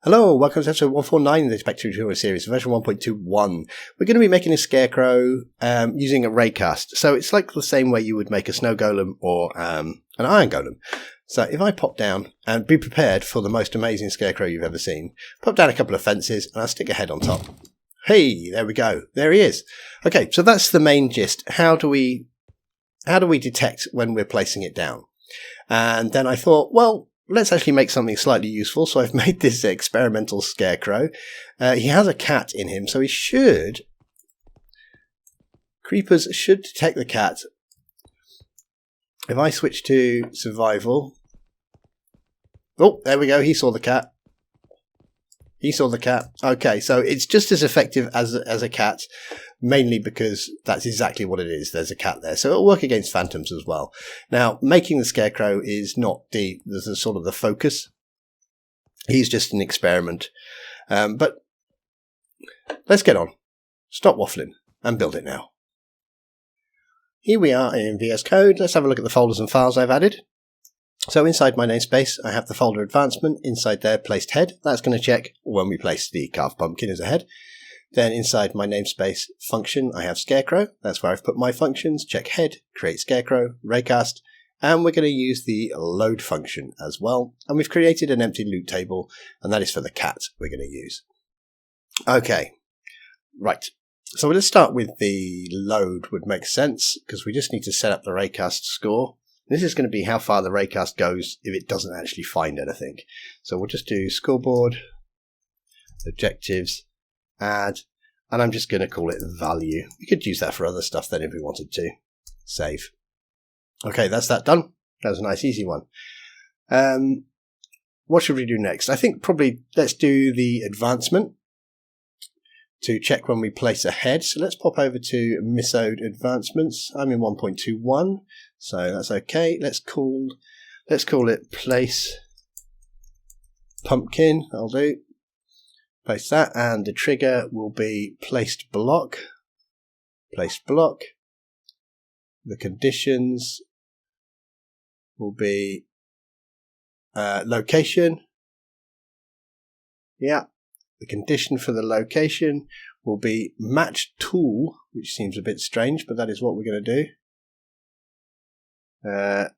Hello, welcome to episode 149 of the Datapack tutorial series, version 1.21. We're going to be making a Scarecrow using a raycast. So it's like the same way you would make a snow golem or an iron golem. So if I pop down and be prepared for the most amazing Scarecrow you've ever seen, pop down a couple of fences and I'll stick a head on top. Hey, there we go. There he is. Okay, so that's the main gist. How do we detect when we're placing it down? And then I thought, well, let's actually make something slightly useful. So I've made this experimental Scarecrow. He has a cat in him, so creepers should detect the cat. If I switch to survival, oh, there we go. He saw the cat. He saw the cat. Okay, so it's just as effective as a cat, mainly because that's exactly what it is. There's a cat there. So it'll work against phantoms as well. Now, making the Scarecrow is not the sort of the focus. He's just an experiment. But let's get on. Stop waffling and build it now. Here we are in VS Code. Let's have a look at the folders and files I've added. So inside my namespace, I have the folder advancement. Inside there, placed head. That's going to check when we place the carved pumpkin as a head. Then inside my namespace function, I have Scarecrow. That's where I've put my functions. Check head, create Scarecrow, raycast. And we're going to use the load function as well. And we've created an empty loot table, and that is for the cat we're going to use. Okay, right. So let's start with the load would make sense, because we just need to set up the raycast score. This is going to be how far the raycast goes if it doesn't actually find anything. So we'll just do scoreboard, objectives, add, and I'm just going to call it value. We could use that for other stuff then if we wanted to. Save. Okay, that's that done. That was a nice easy one. What should we do next? I think probably let's do the advancement to check when we place a head. So let's pop over to Misode Advancements. I'm in 1.21, so that's okay. Let's call it Place Pumpkin. I'll do. Place that, and the trigger will be Placed Block. Placed Block. The conditions will be location. Yeah. The condition for the location will be match tool, which seems a bit strange, but that is what we're going to do.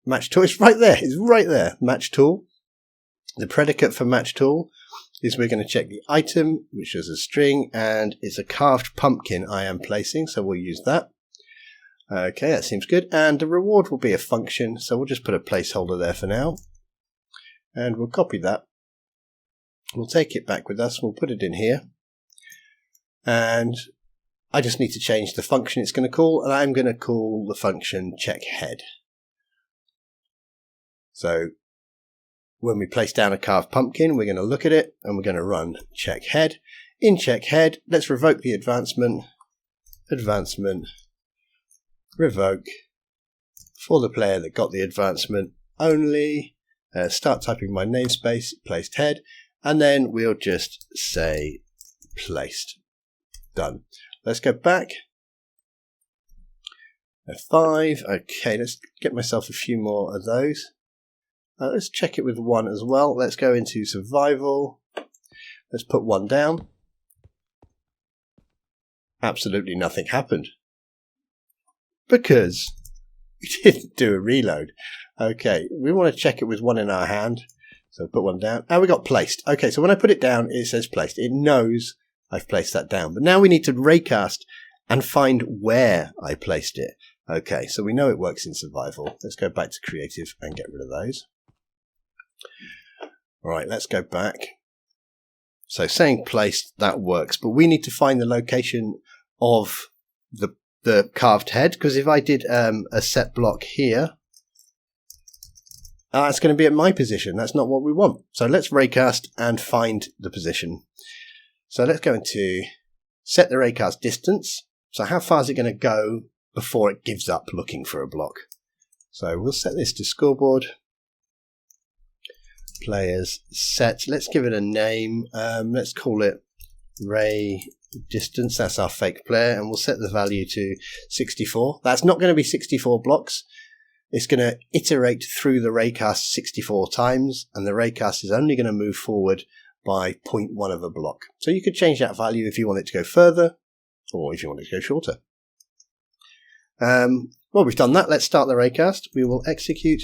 Match tool, it's right there. It's right there. Match tool. The predicate for match tool is we're going to check the item, which is a string, and it's a carved pumpkin I am placing, so we'll use that. Okay, that seems good. And the reward will be a function, so we'll just put a placeholder there for now. And we'll copy that. We'll take it back with us. We'll put it in here. And I just need to change the function it's going to call. And I'm going to call the function check head. So when we place down a carved pumpkin, we're going to look at it and we're going to run check head. In check head, let's revoke the advancement. Advancement. Revoke. For the player that got the advancement only. Start typing my namespace. Placed head. And then we'll just say placed. Done. Let's go back. F5. Okay, let's get myself a few more of those. Let's check it with one as well. Let's go into survival. Let's put one down. Absolutely nothing happened. Because we didn't do a reload. Okay, we want to check it with one in our hand. So put one down. And we got placed. Okay, so when I put it down, it says placed. It knows I've placed that down. But now we need to raycast and find where I placed it. Okay, so we know it works in survival. Let's go back to creative and get rid of those. All right, let's go back. So saying placed, that works. But we need to find the location of the carved head. Because if I did a set block here, it's going to be at my position. That's not what we want. So let's raycast and find the position. So let's go into set the raycast distance. So how far is it going to go before it gives up looking for a block? So we'll set this to scoreboard. Players set. Let's give it a name. Let's call it ray distance. That's our fake player. And we'll set the value to 64. That's not going to be 64 blocks. it's going to iterate through the raycast 64 times, and the raycast is only going to move forward by 0.1 of a block. So you could change that value if you want it to go further, or if you want it to go shorter. Well, we've done that. Let's start the raycast. We will execute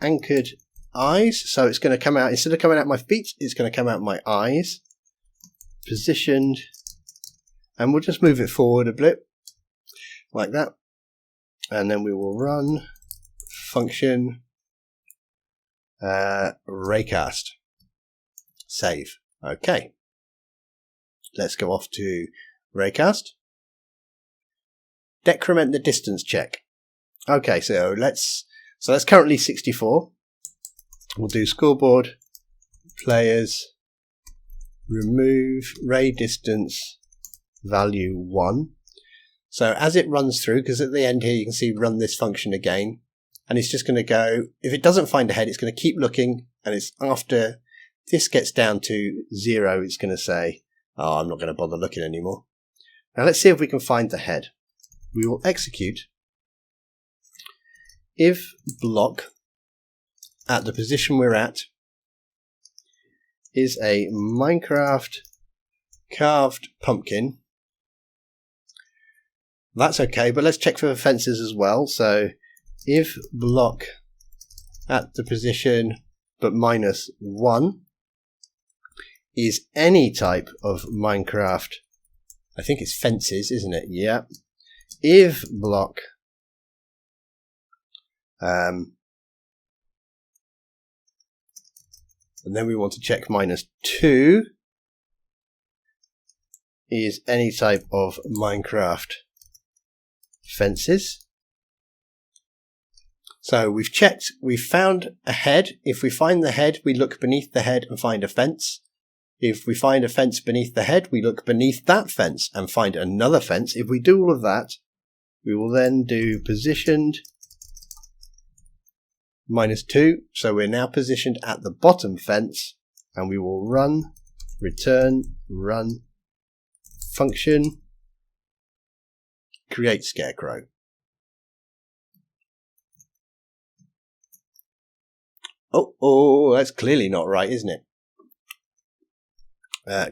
anchored eyes. So it's going to come out, instead of coming out my feet, it's going to come out my eyes. Positioned. And we'll just move it forward a bit, like that. And then we will run function raycast. Save. Okay. Let's go off to raycast. Decrement the distance check. Okay, so that's currently 64. We'll do scoreboard, players, remove ray distance value 1. So as it runs through, because at the end here you can see run this function again, and it's just going to go, if it doesn't find a head, it's going to keep looking, and it's after this gets down to 0, it's going to say, oh, I'm not going to bother looking anymore. Now let's see if we can find the head. We will execute if block at the position we're at is a Minecraft carved pumpkin. That's okay, but let's check for fences as well. So if block at the position but -1 is any type of Minecraft, I think it's fences, isn't it? Yeah. If block and then we want to check -2 is any type of Minecraft fences. So we've checked, we've found a head. If we find the head, we look beneath the head and find a fence. If we find a fence beneath the head, we look beneath that fence and find another fence. If we do all of that, we will then do positioned -2. So we're now positioned at the bottom fence, and we will run, return, run, function, create Scarecrow. Oh, that's clearly not right, isn't it?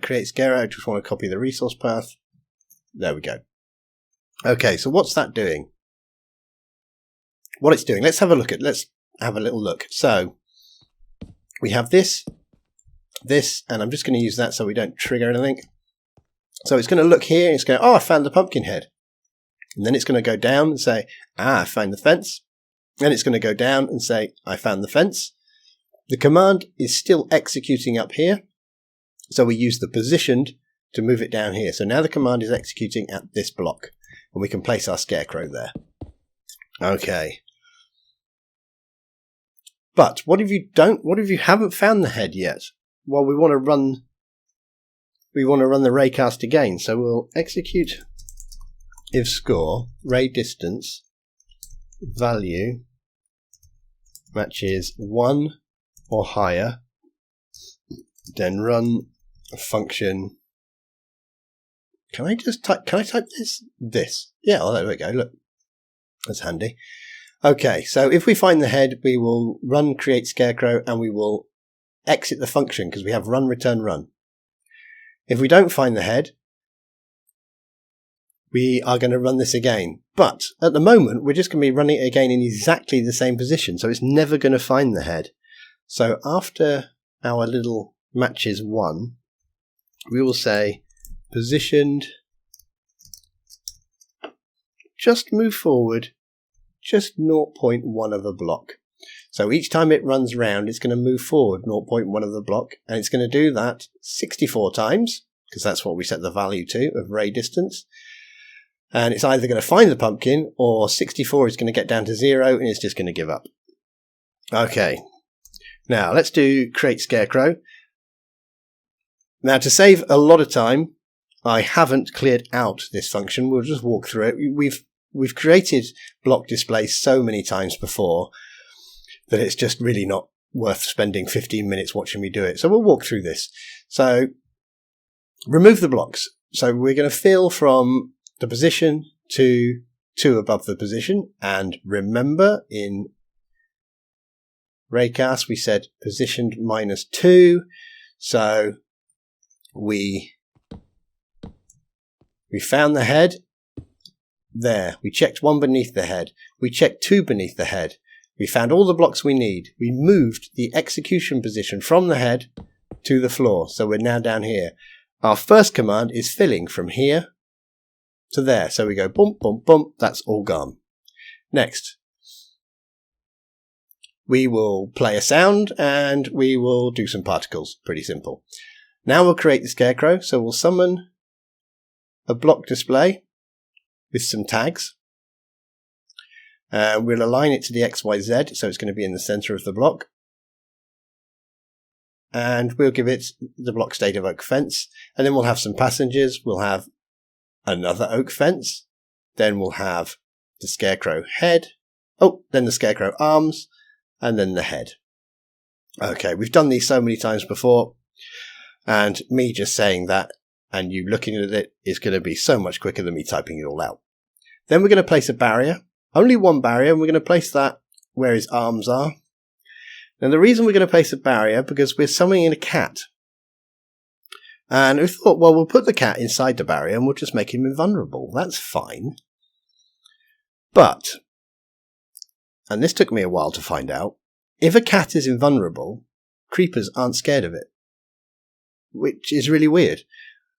Create Scarecrow, just want to copy the resource path. There we go. Okay, so what's that doing? What it's doing, let's have a little look. So we have this, and I'm just going to use that so we don't trigger anything. So it's going to look here and it's going, oh, I found the pumpkin head. And then it's going to go down and say, I found the fence. Then it's going to go down and say, I found the fence. The command is still executing up here. So we use the positioned to move it down here. So now the command is executing at this block, and we can place our Scarecrow there. Okay. But what if you haven't found the head yet? Well, we want to run the raycast again. So we'll execute if score ray distance value matches 1 or higher, then run a function. Can I type this? Yeah, oh, there we go. Look, that's handy. Okay, so if we find the head, we will run create Scarecrow, and we will exit the function because we have run, return, run. If we don't find the head, we are going to run this again. But at the moment, we're just going to be running it again in exactly the same position, so it's never going to find the head. So after our little matches 1, we will say positioned, just move forward, just 0.1 of a block. So each time it runs round, it's going to move forward 0.1 of the block, and it's going to do that 64 times, because that's what we set the value to of ray distance. And it's either going to find the pumpkin, or 64 is going to get down to 0, and it's just going to give up. Okay. Now let's do create Scarecrow. Now to save a lot of time, I haven't cleared out this function. We'll just walk through it. We've created block displays so many times before that it's just really not worth spending 15 minutes watching me do it. So we'll walk through this. So remove the blocks. So we're going to fill from the position to 2 above the position. And remember, in raycast we said positioned -2. So we found the head. There. We checked 1 beneath the head. We checked 2 beneath the head. We found all the blocks we need. We moved the execution position from the head to the floor. So we're now down here. Our first command is filling from here to there. So we go bump, bump, bump. That's all gone. Next, we will play a sound and we will do some particles. Pretty simple. Now we'll create the Scarecrow. So we'll summon a block display with some tags. We'll align it to the XYZ, so it's going to be in the center of the block. And we'll give it the block state of oak fence. And then we'll have some passengers. We'll have another oak fence. Then we'll have the Scarecrow head. Oh, then the Scarecrow arms. And then the head. Okay, we've done these so many times before. And me just saying that and you looking at it is going to be so much quicker than me typing it all out. Then we're going to place a barrier. Only one barrier, and we're going to place that where his arms are. Now the reason we're going to place a barrier, because we're summoning in a cat. And we thought, well, we'll put the cat inside the barrier and we'll just make him invulnerable. That's fine. But, and this took me a while to find out, if a cat is invulnerable, creepers aren't scared of it. Which is really weird.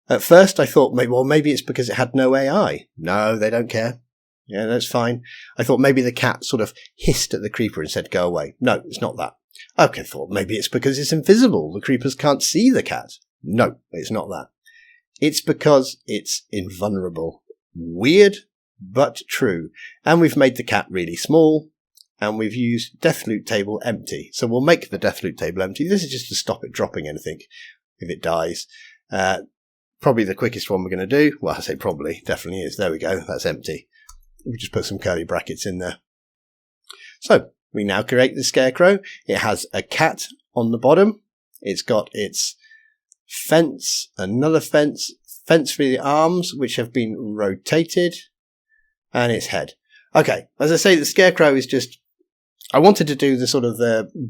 At first I thought, well, maybe it's because it had no AI. No, they don't care. Yeah, that's fine. I thought maybe the cat sort of hissed at the creeper and said, go away. No, it's not that. Okay, thought maybe it's because it's invisible. The creepers can't see the cat. No, it's not that. It's because it's invulnerable. Weird, but true. And we've made the cat really small. And we've used death loot table empty. So we'll make the death loot table empty. This is just to stop it dropping anything if it dies. Probably the quickest one we're going to do. Well, I say probably. Definitely is. There we go. That's empty. We just put some curly brackets in there. So we now create the Scarecrow. It has a cat on the bottom. It's got its fence, another fence for the arms, which have been rotated, and its head. Okay, as I say, the Scarecrow is just, I wanted to do the sort of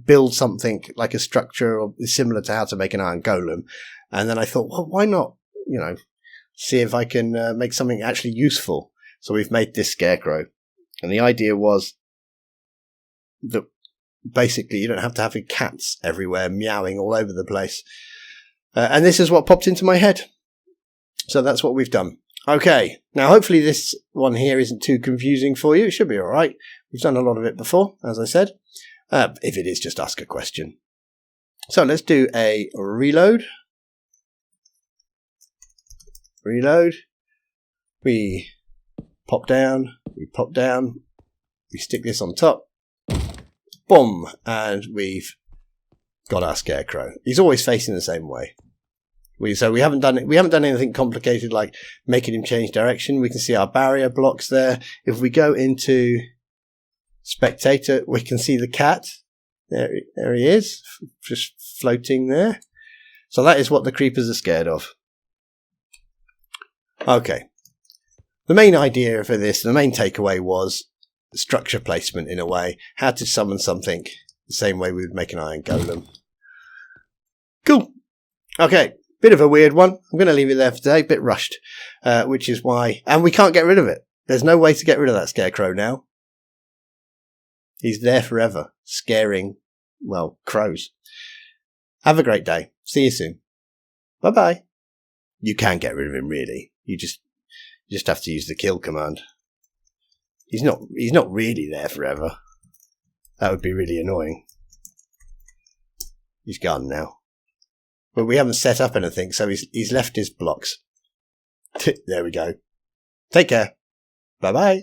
build something like a structure or similar to how to make an iron golem. And then I thought, well, why not, see if I can make something actually useful. So we've made this Scarecrow. And the idea was that basically you don't have to have cats everywhere meowing all over the place. And this is what popped into my head. So that's what we've done. Okay, now hopefully this one here isn't too confusing for you. It should be all right. We've done a lot of it before, as I said. If it is, just ask a question. So let's do a reload. Reload. We pop down. We pop down. We stick this on top. Boom. And we've got our Scarecrow. He's always facing the same way. So we haven't done anything complicated like making him change direction. We can see our barrier blocks there. If we go into spectator, we can see the cat. There he is, just floating there. So that is what the creepers are scared of. Okay. The main idea for this, the main takeaway was structure placement in a way. How to summon something the same way we would make an iron golem. Cool. Okay. Bit of a weird one. I'm going to leave it there for today. Bit rushed, which is why... And we can't get rid of it. There's no way to get rid of that Scarecrow now. He's there forever, scaring, well, crows. Have a great day. See you soon. Bye-bye. You can get rid of him, really. You just have to use the kill command. He's not really there forever. That would be really annoying. He's gone now. But we haven't set up anything, so he's left his blocks. There we go. Take care. Bye-bye.